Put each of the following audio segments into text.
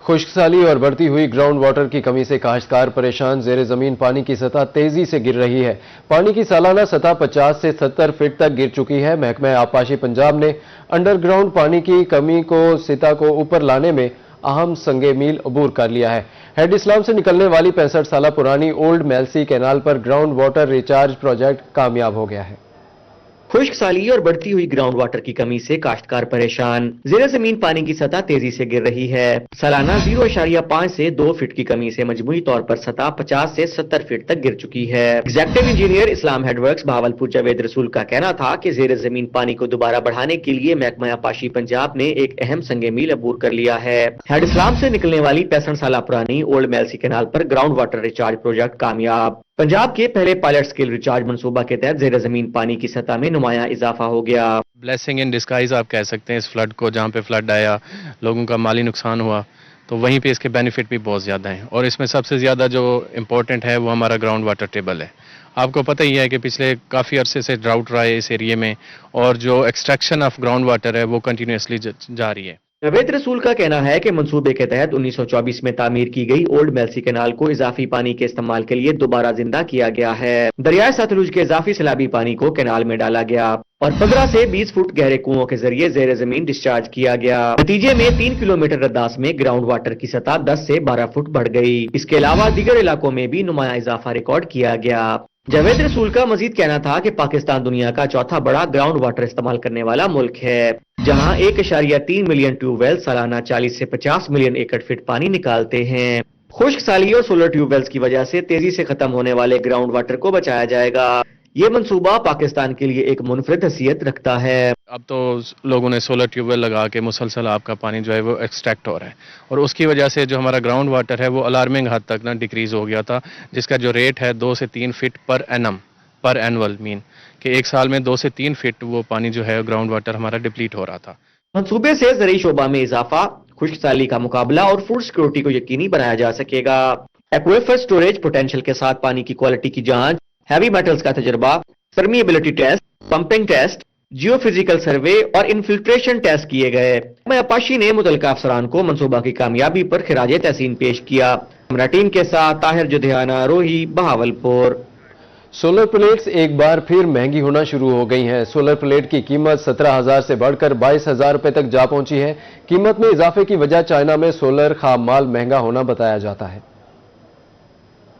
خشک سالی اور بڑھتی ہوئی گراؤنڈ واٹر کی کمی سے کاشتکار پریشان، زیر زمین پانی کی سطح تیزی سے گر رہی ہے۔ پانی کی سالانہ سطح 50 سے 70 فٹ تک گر چکی ہے۔ محکمہ آبپاشی پنجاب نے انڈر گراؤنڈ پانی کی کمی کو سطح کو اوپر لانے میں اہم سنگ میل عبور کر لیا ہے۔ ہیڈ اسلام سے نکلنے والی 65 سالہ پرانی اولڈ میلسی کینال پر گراؤنڈ واٹر ریچارج پروجیکٹ کامیاب ہو گیا ہے۔ خشک سالی اور بڑھتی ہوئی گراؤنڈ واٹر کی کمی سے کاشتکار پریشان، زیر زمین پانی کی سطح تیزی سے گر رہی ہے۔ سالانہ 0.5 سے 2 فٹ کی کمی سے مجموعی طور پر سطح 50 سے 70 فٹ تک گر چکی ہے۔ ایگزیکٹو انجینئر اسلام ہیڈ ورکس بہاولپور جاوید رسول کا کہنا تھا کہ زیر زمین پانی کو دوبارہ بڑھانے کے لیے محکمہ آبپاشی پنجاب نے ایک اہم سنگ میل عبور کر لیا ہے۔ ہیڈ اسلام سے نکلنے والی 65 سالہ پرانی اولڈ میلسی کینال پر گراؤنڈ واٹر ریچارج پروجیکٹ کامیاب۔ پنجاب کے پہلے پائلٹ سکیل ریچارج منصوبہ کے تحت زیر زمین پانی کی سطح میں نمایاں اضافہ ہو گیا۔ بلیسنگ ان ڈسکائز آپ کہہ سکتے ہیں اس فلڈ کو، جہاں پہ فلڈ آیا لوگوں کا مالی نقصان ہوا، تو وہیں پہ اس کے بینیفٹ بھی بہت زیادہ ہیں، اور اس میں سب سے زیادہ جو امپورٹنٹ ہے وہ ہمارا گراؤنڈ واٹر ٹیبل ہے۔ آپ کو پتہ ہی ہے کہ پچھلے کافی عرصے سے ڈراؤٹ رہا ہے اس ایریے میں، اور جو ایکسٹریکشن آف گراؤنڈ واٹر ہے وہ کنٹینیوسلی جاری ہے۔ جاوید رسول کا کہنا ہے کہ منصوبے کے تحت 1924 میں تعمیر کی گئی اولڈ میلسی کینال کو اضافی پانی کے استعمال کے لیے دوبارہ زندہ کیا گیا ہے۔ دریائے ستلج کے اضافی سیلابی پانی کو کینال میں ڈالا گیا اور 15 سے 20 فٹ گہرے کنووں کے ذریعے زیر زمین ڈسچارج کیا گیا۔ نتیجے میں 3 کلومیٹر رداس میں گراؤنڈ واٹر کی سطح 10 سے 12 فٹ بڑھ گئی۔ اس کے علاوہ دیگر علاقوں میں بھی نمایاں اضافہ ریکارڈ کیا گیا۔ جاوید رسول کا مزید کہنا تھا کہ پاکستان دنیا کا چوتھا بڑا گراؤنڈ واٹر استعمال کرنے والا ملک ہے، جہاں 1.3 ملین ٹیوب ویل سالانہ 40 سے 50 ملین ایکڑ فٹ پانی نکالتے ہیں۔ خشک سالی اور سولر ٹیوب ویلز کی وجہ سے تیزی سے ختم ہونے والے گراؤنڈ واٹر کو بچایا جائے گا۔ یہ منصوبہ پاکستان کے لیے ایک منفرد حیثیت رکھتا ہے۔ اب تو لوگوں نے سولر ٹیوب ویل لگا کے مسلسل آپ کا پانی جو ہے وہ ایکسٹریکٹ ہو رہا ہے، اور اس کی وجہ سے جو ہمارا گراؤنڈ واٹر ہے وہ الارمنگ حد تک ڈیکریز ہو گیا تھا، جس کا جو ریٹ ہے 2 سے 3 فٹ پر اینول مین، کہ ایک سال میں 2 سے 3 فٹ وہ پانی جو ہے گراؤنڈ واٹر ہمارا ڈپلیٹ ہو رہا تھا۔ منصوبے سے زرعی شعبہ میں اضافہ، خشک سالی کا مقابلہ اور فوڈ سیکورٹی کو یقینی بنایا جا سکے گا۔ ایکویفر سٹوریج پوٹینشیل کے ساتھ پانی کی کوالٹی کی جانچ، ہیوی میٹلز کا تجربہ، permeability test, pumping test, geophysical survey اور انفلٹریشن ٹیسٹ کیے گئے۔ محکمہ آبپاشی نے متعلقہ افسران کو منصوبہ کی کامیابی پر خراج تحسین پیش کیا۔ ہمارا ٹیم کے ساتھ طاہر جدھیانہ، روہی، بہاولپور۔ سولر پلیٹس ایک بار پھر مہنگی ہونا شروع ہو گئی ہیں۔ سولر پلیٹ کی قیمت 17,000 سے بڑھ کر 22,000 روپے تک جا پہنچی ہے۔ قیمت میں اضافے کی وجہ چائنا میں سولر خام مال مہنگا ہونا بتایا جاتا ہے۔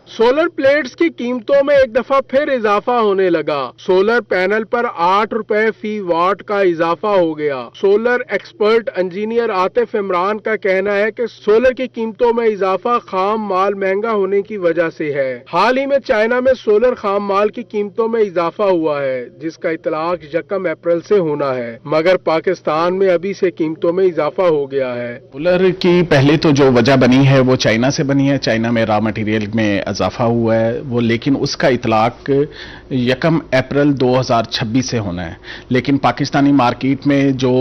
سولر پلیٹس کی قیمتوں میں ایک دفعہ پھر اضافہ ہونے لگا۔ سولر پینل پر 8 روپے فی واٹ کا اضافہ ہو گیا۔ Solar expert engineer Atif Imran کا کہنا ہے کہ سولر کی قیمتوں میں اضافہ خام مال مہنگا ہونے کی وجہ سے ہے۔ حال ہی میں چائنا میں سولر خام مال کی قیمتوں میں اضافہ ہوا ہے، جس کا اطلاق 1 اپریل سے ہونا ہے، مگر پاکستان میں ابھی سے قیمتوں میں اضافہ ہو گیا ہے۔ سولر کی پہلے تو جو وجہ بنی ہے وہ چائنا سے بنی ہے۔ چائنا میں را مٹیریل میں اضافہ ہوا ہے وہ، لیکن اس کا اطلاق 1 اپریل 2026 سے ہونا ہے۔ لیکن پاکستانی مارکیٹ میں جو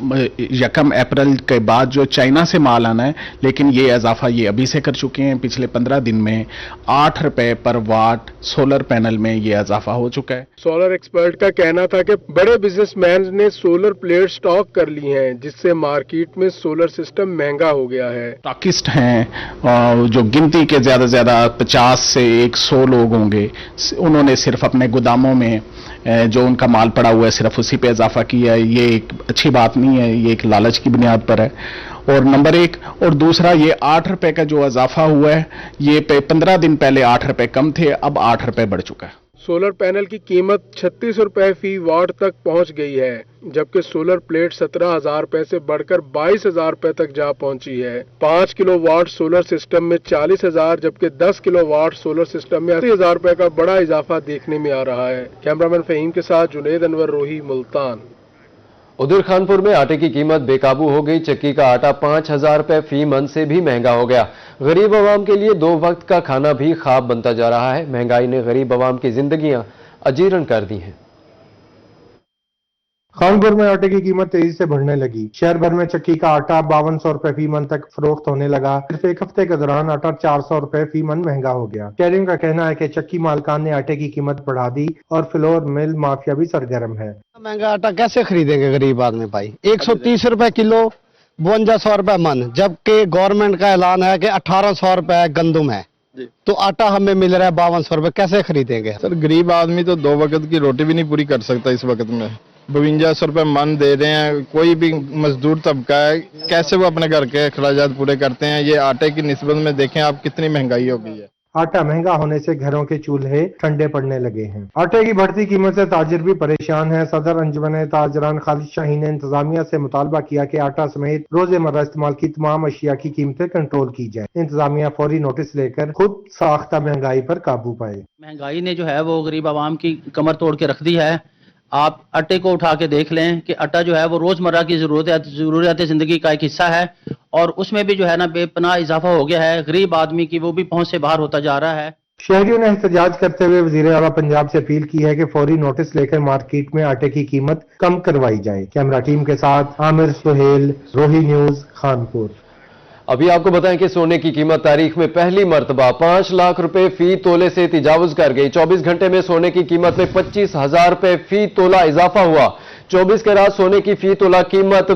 1 اپریل کے بعد جو چائنا سے مال آنا ہے، لیکن یہ اضافہ یہ ابھی سے کر چکے ہیں۔ پچھلے 15 دن میں 8 روپے پر واٹ سولر پینل میں یہ اضافہ ہو چکا ہے۔ سولر ایکسپرٹ کا کہنا تھا کہ بڑے بزنس مین نے سولر پلیٹ سٹاک کر لی ہیں، جس سے مارکیٹ میں سولر سسٹم مہنگا ہو گیا ہے۔ اسٹاکسٹ ہیں جو گنتی کے زیادہ سے زیادہ 50 سے 100 لوگ ہوں گے، انہوں نے صرف اپنے گوداموں میں جو ان کا مال پڑا ہوا ہے صرف اسی پہ اضافہ کیا ہے۔ یہ ایک اچھی بات نہیں ہے، یہ ایک لالچ کی بنیاد پر ہے، اور نمبر 1۔ اور دوسرا، یہ 8 روپے کا جو اضافہ ہوا ہے، یہ 15 دن پہلے 8 روپے کم تھے، اب 8 روپے بڑھ چکا ہے۔ سولر پینل کی قیمت 36 روپے فی واٹ تک پہنچ گئی ہے، جبکہ سولر پلیٹ 17,000 روپے سے بڑھ کر 22,000 روپے تک جا پہنچی ہے۔ 5 کلو واٹ سولر سسٹم میں 40,000 جبکہ 10 کلو واٹ سولر سسٹم میں 80,000 روپے کا بڑا اضافہ دیکھنے میں آ رہا ہے۔ کیمرامین فہیم کے ساتھ جنید انور، روہی، ملتان۔ ادھر خانپور میں آٹے کی قیمت بے قابو ہو گئی۔ چکی کا آٹا 5,000 روپے فی من سے بھی مہنگا ہو گیا۔ غریب عوام کے لیے 2 وقت کا کھانا بھی خواب بنتا جا رہا ہے۔ مہنگائی نے غریب عوام کی زندگیاں اجیرن کر دی ہیں۔ خانپور میں آٹے کی قیمت تیزی سے بڑھنے لگی۔ شہر بھر میں چکی کا آٹا 5200 روپے فی من تک فروخت ہونے لگا۔ صرف ایک ہفتے کے دوران آٹا 400 روپے فی من مہنگا ہو گیا۔ شہریوں کا کہنا ہے کہ چکی مالکان نے آٹے کی قیمت بڑھا دی اور فلور مل مافیا بھی سرگرم ہے۔ مہنگا آٹا کیسے خریدیں گے غریب آدمی بھائی؟ 130 روپے کلو 5200 रुपए मन, जबकि गवर्नमेंट का ऐलान है कि 1800 रुपए गंदम है। तो आटा हमें मिल रहा है 5200 रुपए, कैसे खरीदेंगे? सर गरीब आदमी तो 2 वक्त की रोटी भी नहीं पूरी कर सकता इस वक्त में। 5200 रुपए मन दे रहे हैं, कोई भी मजदूर तबका है, कैसे वो अपने घर के अखराजात पूरे करते हैं? ये आटे की निस्बत में देखें आप कितनी महंगाई हो गई है। आटा महंगा होने से घरों के चूल्हे ठंडे पड़ने लगे हैं। आटे की बढ़ती कीमत से ताजिर भी परेशान है। सदर अंजुमन ताजरान खालिद शाहीन ने इंतजामिया से मुतालबा किया कि आटा समेत रोजमर्रा इस्तेमाल की तमाम अशिया की कीमतें कंट्रोल की जाए। इंतजामिया फौरी नोटिस लेकर खुद साख्ता महंगाई पर काबू पाए। महंगाई ने जो है वो गरीब आवाम की कमर तोड़ के रख दी है। आप आटे को उठा के देख लें कि आटा जो है वो रोजमर्रा की जरूरियात जिंदगी का एक हिस्सा है, और उसमें भी जो है ना बेपनाह इजाफा हो गया है। गरीब आदमी की वो भी पहुंच से बाहर होता जा रहा है। शहरियों ने एहतजाज करते हुए वजीर आला पंजाब से अपील की है कि फौरी नोटिस लेकर मार्केट में आटे की कीमत कम करवाई जाए। कैमरा टीम के साथ आमिर सुहेल, रोही न्यूज, खानपुर। अभी आपको बताएं कि सोने की कीमत तारीख में पहली मर्तबा 5 लाख रुपए फी तोले से तजावुज कर गई। 24 घंटे में सोने की कीमत में 25,000 रुपए फी तोला इजाफा हुआ। 24 कैरात सोने की फी तोला कीमत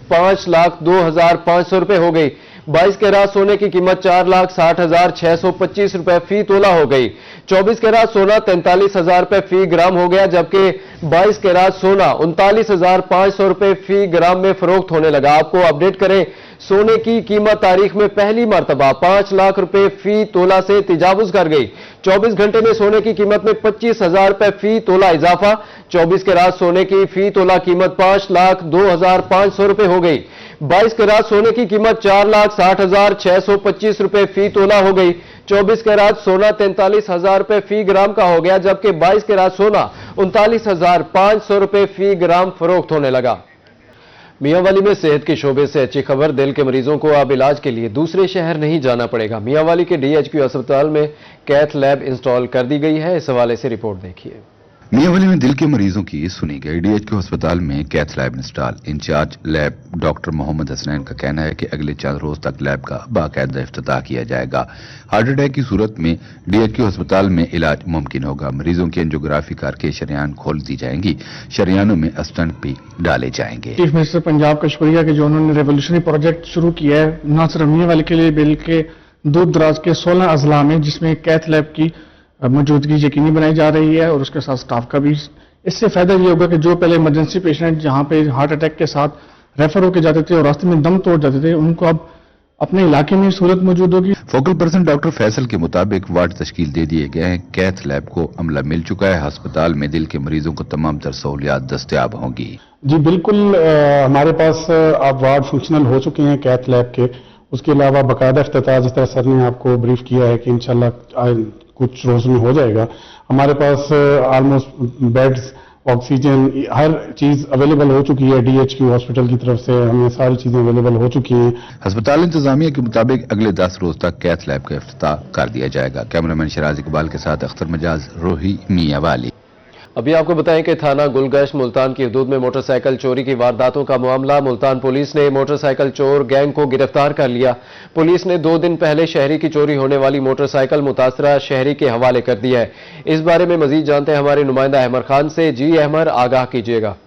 5,02,500 रुपए हो गई। 22 कैरात सोने की कीमत 4,60,625 रुपए फी तोला हो गई। 24 कैरात सोना 43,000 रुपए फी ग्राम हो गया, जबकि 22 कैरात सोना 39,500 रुपए फी ग्राम में फरोख्त होने लगा। आपको अपडेट करें, सोने की कीमत तारीख में पहली मर्तबा 5 लाख रुपए फी तोला से तजावुज कर गई। 24 घंटे में सोने की कीमत में 25,000 रुपए फी तोला इजाफा। 24 कैरात सोने की फी तोला कीमत 5,02,500 रुपए हो गई। 22 कैरात सोने की कीमत 4,60,625 रुपए फी तोला हो गई। 24 कैरात सोना 43,000 रुपए फी ग्राम का हो गया, जबकि 22 कैरात सोना 39,500 रुपए फी ग्राम फरोख्त होने लगा। मियांवाली में सेहत के शोबे से अच्छी खबर, दिल के मरीजों को अब इलाज के लिए दूसरे शहर नहीं जाना पड़ेगा। मियांवाली के डीएचक्यू अस्पताल में कैथ लैब इंस्टॉल कर दी गई है। इस हवाले से रिपोर्ट देखिए। मियांवाली में दिल के मरीजों की सुनी गई। डीएचक्यू अस्पताल में cath lab install. Incharge lab doctor Mohammad Hasnain का कहना है कि अगले 4 रोज तक लैब का बाकायदा इफ्तिताह किया जाएगा। हार्ट अटैक की सूरत में डीएचक्यू अस्पताल में इलाज मुमकिन होगा। मरीजों की एंजियोग्राफी करके शरियान खोल दी जाएंगी। शरियानों में स्टंट भी डाले जाएंगे। चीफ मिनिस्टर पंजाब का शुक्रिया कि जो उन्होंने रेवोल्यूशनरी प्रोजेक्ट शुरू किया है, न सिर्फ मियांवाली के लिए बल्कि दूर दराज के 16 अजला में, जिसमें कैथ लैब की मौजूदगी यकीनी बनाई जा रही है और उसके साथ स्टाफ का भी। इससे फायदा ये होगा कि जो पहले इमरजेंसी पेशेंट जहां पे हार्ट अटैक के साथ रेफर होकर जाते थे और रास्ते में दम तोड़ जाते थे, उनको अब अपने इलाके में सहूलत मौजूद होगी। फोकल पर्सन डॉक्टर फैसल के मुताबिक वार्ड तश्कील दे दिए गए हैं। कैथ लैब को अमला मिल चुका है। अस्पताल में दिल के मरीजों को तमाम तर सहूलियात दस्तयाब होंगी। जी बिल्कुल, हमारे पास अब वार्ड फंक्शनल हो चुके हैं कैथ लैब के। उसके अलावा बाकायदा इफ्तिताह, जिस तरह सर ने आपको ब्रीफ किया है कि इंशाल्लाह कुछ रोज में हो जाएगा। हमारे पास ऑलमोस्ट बेड्स, ऑक्सीजन, हर चीज अवेलेबल हो चुकी है। डीएचक्यू हॉस्पिटल की तरफ से हमें सारी चीजें अवेलेबल हो चुकी हैं। अस्पताल इंतजामिया के मुताबिक अगले 10 रोज तक कैथ लैब का इफ्तिताह कर दिया जाएगा। कैमरामैन शराज इकबाल के साथ अख्तर मजाज, रोही, मियांवाली। अभी आपको बताएं कि थाना गुलगश्त मुल्तान की हदूद में मोटरसाइकिल चोरी की वारदातों का मामला। मुल्तान पुलिस ने मोटरसाइकिल चोर गैंग को गिरफ्तार कर लिया। पुलिस ने 2 दिन पहले शहरी की चोरी होने वाली मोटरसाइकिल मुतासरा शहरी के हवाले कर दिया है। इस बारे में मजीद जानते हैं हमारे नुमाइंदा अहमर खान से। जी अहमर, आगाह कीजिएगा।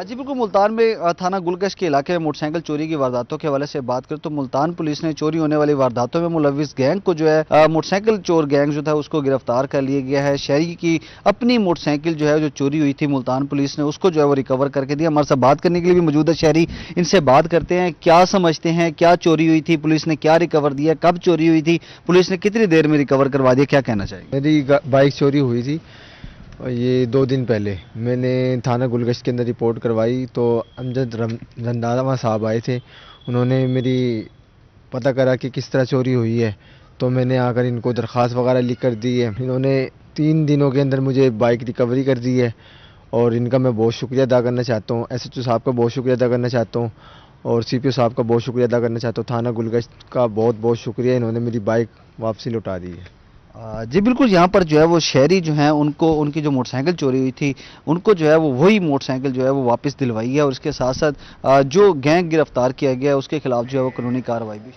जी बिल्कुल, मुल्तान में थाना गुलगश्त के इलाके में मोटरसाइकिल चोरी की वारदातों के हवाले से बात करें तो मुल्तान पुलिस ने चोरी होने वाली वारदातों में मुलविस गैंग को जो है मोटरसाइकिल चोर गैंग जो था उसको गिरफ्तार कर लिया गया है। शहरी की अपनी मोटरसाइकिल जो है जो चोरी हुई थी मुल्तान पुलिस ने उसको जो है वो रिकवर करके दिया। हमारे साथ बात करने के लिए भी मौजूद है शहरी, इनसे बात करते हैं क्या समझते हैं, क्या चोरी हुई थी, पुलिस ने क्या रिकवर दिया, कब चोरी हुई थी, पुलिस ने कितनी देर में रिकवर करवा दिया, क्या कहना चाहिए? मेरी बाइक चोरी हुई थी ये 2 दिन पहले। मैंने थाना गुलगश्त के अंदर रिपोर्ट करवाई तो अमजद रंधावा साहब आए थे। उन्होंने मेरी पता करा कि किस तरह चोरी हुई है, तो मैंने आकर इनको दरख्वास्त वगैरह लिख कर दी है। इन्होंने 3 दिनों के अंदर मुझे बाइक रिकवरी कर दी है और इनका मैं बहुत शुक्रिया अदा करना चाहता हूँ। एसएचओ साहब का बहुत शुक्रिया अदा करना चाहता हूँ और सीपीओ साहब का बहुत शुक्रिया अदा करना चाहता हूँ। थाना गुलगश्त का बहुत बहुत शुक्रिया, इन्होंने मेरी बाइक वापसी लौटा दी है। जी बिल्कुल, यहाँ पर जो है वो शहरी जो हैं उनको उनकी जो मोटरसाइकिल चोरी हुई थी उनको जो है वो वही मोटरसाइकिल जो है वो वापस दिलवाई है और इसके साथ साथ जो गैंग गिरफ्तार किया गया है उसके खिलाफ जो है वो कानूनी कार्रवाई भी।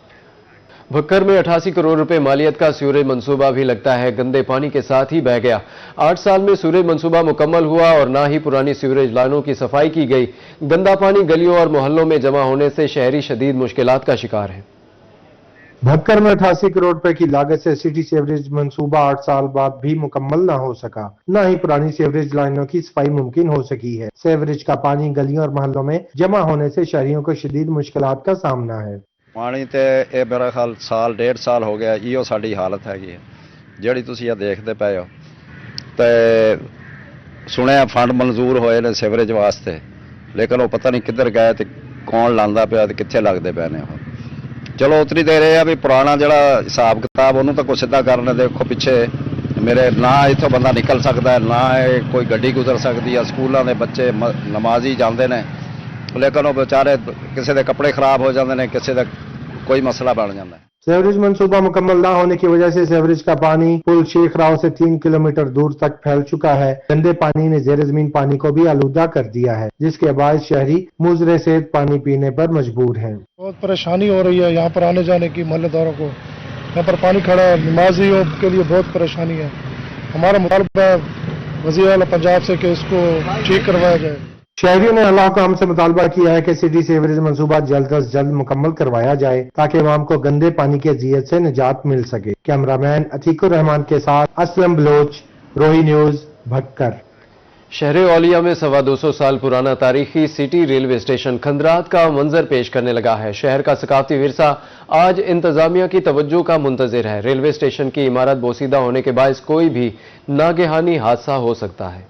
भक्कर में 88 करोड़ रुपए मालियत का सीवरेज मंसूबा भी लगता है गंदे पानी के साथ ही बह गया। 8 साल में सीवरेज मंसूबा मुकम्मल हुआ और ना ही पुरानी सीवरेज लाइनों की सफाई की गई। गंदा पानी गलियों और मोहल्लों में जमा होने से शहरी शदीद मुश्किलात का शिकार हैं। भक्कर में 88 करोड़ रुपए की लागत से सिटी सीवरेज मंसूबा 8 साल बाद भी मुकम्मल न हो सका। न ही पुरानी सीवरेज लाइनों की सफाई मुमकिन हो सकी है। सीवरेज का पानी गलियों और मोहल्लों में जमा होने से शहरियों को शदीद मुश्किलात का सामना है। पानी तो ये मेरा ख्याल साल 1.5 साल हो गया इो साड़ी हालत हैगी ਜਿਹੜੀ ਤੁਸੀਂ ਇਹ ਦੇਖਦੇ ਪਏ ਹੋ ਤੇ ਸੁਣਿਆ ਫੰਡ ਮਨਜ਼ੂਰ ਹੋਏ ਨੇ ਸੀਵਰੇਜ ਵਾਸਤੇ ਲੇਕਿਨ ਉਹ ਪਤਾ ਨਹੀਂ ਕਿੱਧਰ ਗਏ ਤੇ ਕੌਣ ਲਾਂਦਾ ਪਿਆ ਤੇ ਕਿੱਥੇ ਲੱਗਦੇ ਪਏ ਨੇ ਉਹ। ਚਲੋ ਉਤਰੀ ਦੇ ਰਹੇ ਆ ਵੀ ਪੁਰਾਣਾ ਜਿਹੜਾ ਹਿਸਾਬ ਕਿਤਾਬ ਉਹਨੂੰ ਤਾਂ ਕੋਈ ਸਿੱਧਾ ਕਰਨ ਦੇਖੋ ਪਿੱਛੇ ਮੇਰੇ ਨਾ ਇੱਥੋਂ ਬੰਦਾ ਨਿਕਲ ਸਕਦਾ ਨਾ ਕੋਈ ਗੱਡੀ ਗੁਜ਼ਰ ਸਕਦੀ ਆ। ਸਕੂਲਾਂ ਦੇ ਬੱਚੇ ਨਮਾਜ਼ੀ ਜਾਂਦੇ ਨੇ ਲੇਕਿਨ ਉਹ ਵਿਚਾਰੇ ਕਿਸੇ ਦੇ ਕੱਪੜੇ ਖਰਾਬ ਹੋ ਜਾਂਦੇ ਨੇ ਕਿਸੇ ਦਾ कोई मसला बढ़ जाता है। सीवरेज मंसूबा मुकम्मल न होने की वजह से सीवरेज का पानी पुल शेख राव से 3 किलोमीटर दूर तक फैल चुका है। गंदे पानी ने जेर जमीन पानी को भी आलूदा कर दिया है जिसके बाद शहरी मुजरे सेहत पानी पीने पर मजबूर हैं। बहुत परेशानी हो रही है यहाँ पर आने जाने की, मोहल्लेदारों को यहाँ पर पानी खड़ा है, नमाजियों के लिए बहुत परेशानी है। हमारा मुतालबा है वज़ीर आला पंजाब से कि इसको ठीक करवाया जाए। शहरियों ने अल्लाह काम से मुतालबा किया है कि सिटी सीवरेज मंसूबा जल्द अज जल्द मुकम्मल करवाया जाए ताकि आवाम को गंदे पानी की अजियत से निजात मिल सके। कैमरामैन अतीकुर रहमान के साथ असलम बलोच, रोही न्यूज, भक्कर। शहर औलिया में 225 साल पुराना तारीखी सिटी रेलवे स्टेशन खंदरात का मंजर पेश करने लगा है। शहर का सकाफती विरसा आज इंतजामिया की तवज्जो का मुंतजिर है। रेलवे स्टेशन की इमारत बोसीदा होने के बायस कोई भी नागहानी हादसा हो सकता है।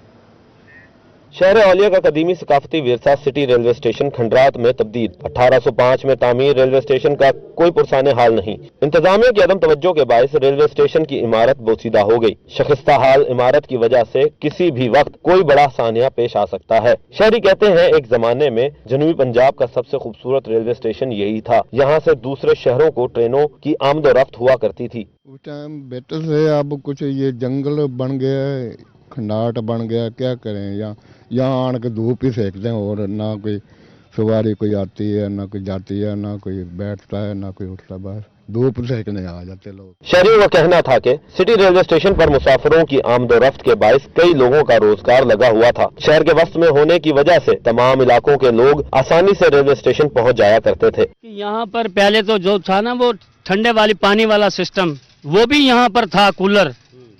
शहर औलिया का कदीमी सकाफती विरसा सिटी रेलवे स्टेशन खंडरात में तब्दील। 1805 में तामीर रेलवे स्टेशन का कोई पुरसाने हाल नहीं। इंतजामिया की अदम तवज्जो के बायस रेलवे स्टेशन की इमारत बोसीदा हो गई। शखिस्ता हाल इमारत की वजह से किसी भी वक्त कोई बड़ा सानिया पेश आ सकता है। शहरी कहते हैं एक जमाने में जनूबी पंजाब का सबसे खूबसूरत रेलवे स्टेशन यही था। यहाँ से दूसरे शहरों को ट्रेनों की आमदोरफ्त हुआ करती थी। उस टाइम बेटर से अब कुछ ये जंगल बन गया है, खंडाट बन गया, क्या करें। यहाँ आन के धूप ही सेकते हैं और ना कोई सवारी कोई आती है ना कोई जाती है ना कोई बैठता है ना कोई उठता, बस धूप सेकने आ जाते लोग। शहरियों का कहना था कि सिटी रेलवे स्टेशन पर मुसाफिरों की आमदोरफ्त के बायस कई लोगों का रोजगार लगा हुआ था। शहर के वस्त में होने की वजह से तमाम इलाकों के लोग आसानी से रेलवे स्टेशन पहुंच जाया करते थे। यहाँ पर पहले तो जो था ना वो ठंडे वाली पानी वाला सिस्टम वो भी यहाँ पर था, कूलर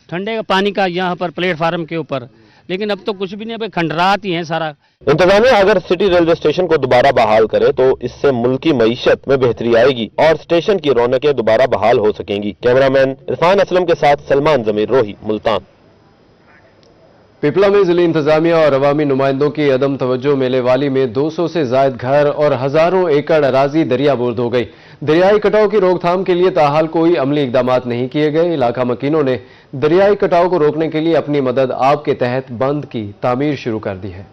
ठंडे पानी का यहाँ पर प्लेटफार्म के ऊपर, लेकिन अब तो कुछ भी नहीं, अब खंडरात ही है सारा। इंतजामिया अगर सिटी रेलवे स्टेशन को दोबारा बहाल करे तो इससे मुल्की मईशत में बेहतरी आएगी और स्टेशन की रौनकें दोबारा बहाल हो सकेंगी। कैमरामैन इरफान असलम के साथ सलमान जमीर, रोही, मुल्तान। पिपला में जिले इंतजामिया और अवामी नुमाइंदों की अदम तवज्जो मेले वाली में 200 से जायद घर और हजारों एकड़ अराजी दरियाबुर्द हो गई। दरियाई कटाव की रोकथाम के लिए ताहाल कोई अमली इकदामात नहीं किए गए। इलाका मकीनों ने दरियाई कटाव को रोकने के लिए अपनी मदद आप के तहत बंद की तामीर शुरू कर दी है।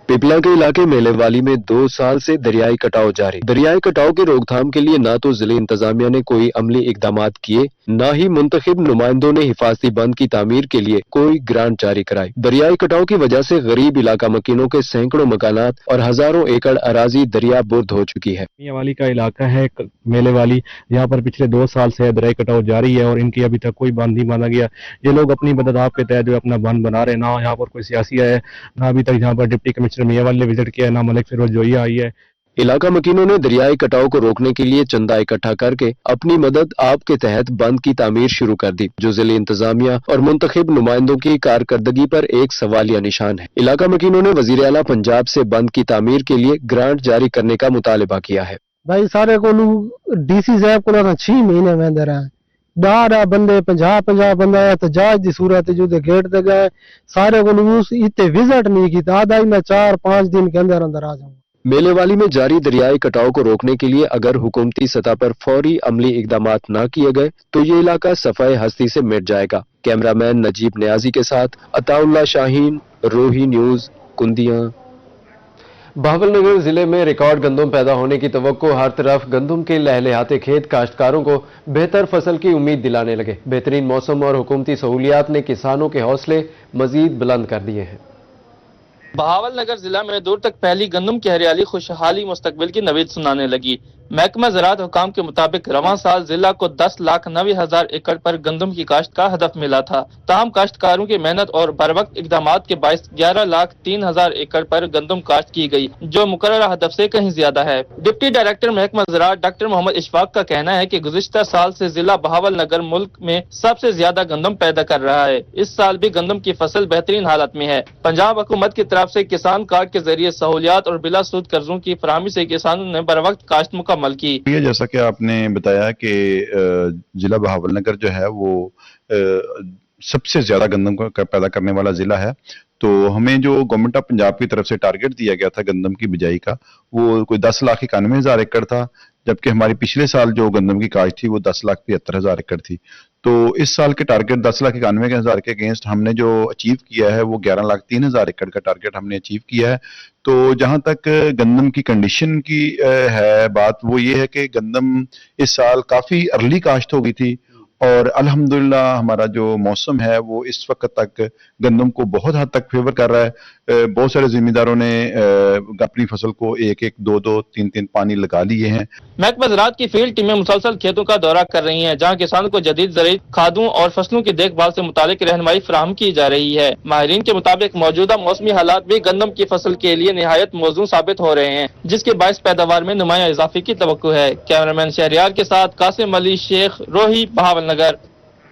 पिपला के इलाके मेले वाली में 2 साल से दरियाई कटाव जारी। दरियाई कटाव की रोकथाम के लिए न तो जिले इंतजामिया ने कोई अमली इकदामात किए, न ही मुंतखब नुमाइंदों ने हिफाजती बंद की तामीर के लिए कोई ग्रांट जारी कराई। दरियाई कटाव की वजह से गरीब इलाका मकीनों के सैकड़ों मकानात और हजारों एकड़ अराजी दरिया बुर्द हो चुकी है। वाली का इलाका है मेले वाली, यहाँ पर पिछले 2 साल से दरियाई कटाव जारी है और इनकी अभी तक कोई बंद नहीं बांधा गया। ये लोग अपनी मदद आपके तहत जो अपना बंद बना रहे, ना यहाँ पर कोई सियासी है, ना अभी तक यहाँ पर डिप्टी कमिश्नर मियां ने विजिट किया है, ना मलिक फिरोज जोइया आई है। इलाका मकीनों ने दरियाई कटाव को रोकने के लिए चंदा इकट्ठा करके अपनी मदद आप के तहत बंद की तामीर शुरू कर दी, जो जिले इंतजामिया और मुंतखब नुमाइंदों की कारकर्दगी पर एक सवालिया निशान है। इलाका मकीनों ने वजीर आला पंजाब से बंद की तामीर के लिए ग्रांट जारी करने का मुतालबा किया है। भाई सारे को डीसी साहब को 6 महीने में दे रहा है, डारा बंदे 50 बंदा एहतजाज की सूरत जो गेट ते गए, सारे को इतने विजिट नहीं किया। आधा ही मैं 4-5 दिन के अंदर अंदर आ जाऊंगा। मेले वाली में जारी दरियाई कटाव को रोकने के लिए अगर हुकूमती सतह पर फौरी अमली इकदामात न किए गए तो ये इलाका सफाए हस्ती से मिट जाएगा। कैमरामैन नजीब नियाजी के साथ अताउल्लाह शाहीन, रोही न्यूज, कुंदियां। बहावलनगर जिले में रिकॉर्ड गंदम पैदा होने की तवक्को, हर तरफ गंदम के लहलहाते खेत काश्तकारों को बेहतर फसल की उम्मीद दिलाने लगे। बेहतरीन मौसम और हुकूमती सहूलियात ने किसानों के हौसले मजीद बुलंद कर दिए हैं। बहावलनगर जिला में दूर तक पहली गंदम की हरियाली खुशहाली मुस्तकबिल की नवीद सुनाने लगी। محکمہ زراعت حکام کے مطابق رواں سال ضلع کو 10,90,000 ایکڑ پر گندم کی کاشت کا ہدف ملا تھا، تاہم کاشتکاروں کی محنت اور بروقت اقدامات کے باعث 11,03,000 ایکڑ پر گندم کاشت کی گئی، جو مقررہ ہدف سے کہیں زیادہ ہے۔ ڈپٹی ڈائریکٹر محکمہ زراعت ڈاکٹر محمد اشفاق کا کہنا ہے کہ گزشتہ سال سے ضلع بہاول نگر ملک میں سب سے زیادہ گندم پیدا کر رہا ہے۔ اس سال بھی گندم کی فصل بہترین حالت میں ہے۔ پنجاب حکومت کی طرف سے کسان کارڈ کے ذریعے سہولیات اور بلا سود قرضوں کی فراہمی سے کسانوں نے بروقت کاشت مکمل کی۔ جیسا کہ آپ نے بتایا کہ ضلع بہاول نگر جو ہے وہ سب سے زیادہ گندم کا پیدا کرنے والا ضلع ہے، تو ہمیں جو گورنمنٹ آف پنجاب کی طرف سے ٹارگٹ دیا گیا تھا گندم کی بجائی کا، وہ کوئی 10,91,000 ایکڑ تھا، جبکہ ہماری پچھلے سال جو گندم کی کاشت تھی وہ 10,75,000 ایکڑ تھی۔ تو اس سال کے ٹارگٹ 10,91,000 کے اگینسٹ ہم نے جو اچیو کیا ہے وہ 11,03,000 ایکڑ کا ٹارگٹ ہم نے اچیو کیا ہے۔ تو جہاں تک گندم کی کنڈیشن کی ہے بات، وہ یہ ہے کہ گندم اس سال کافی ارلی کاشت ہو گئی تھی، اور الحمدللہ ہمارا جو موسم ہے وہ اس وقت تک گندم کو بہت حد تک فیور کر رہا ہے۔ بہت سارے ذمہ داروں نے اپنی فصل کو 1-1, 2-2, 3-3 پانی لگا لیے ہیں۔ محکمہ زراعت کی فیلڈ ٹیمیں مسلسل کھیتوں کا دورہ کر رہی ہیں، جہاں کسانوں کو جدید زرعی کھادوں اور فصلوں کی دیکھ بھال سے متعلق رہنمائی فراہم کی جا رہی ہے۔ ماہرین کے مطابق موجودہ موسمی حالات بھی گندم کی فصل کے لیے نہایت موزوں ثابت ہو رہے ہیں، جس کے باعث پیداوار میں نمایاں اضافے کی توقع ہے۔ کیمرامین شہریار کے ساتھ قاسم علی شیخ، روہی، بہاول نگر۔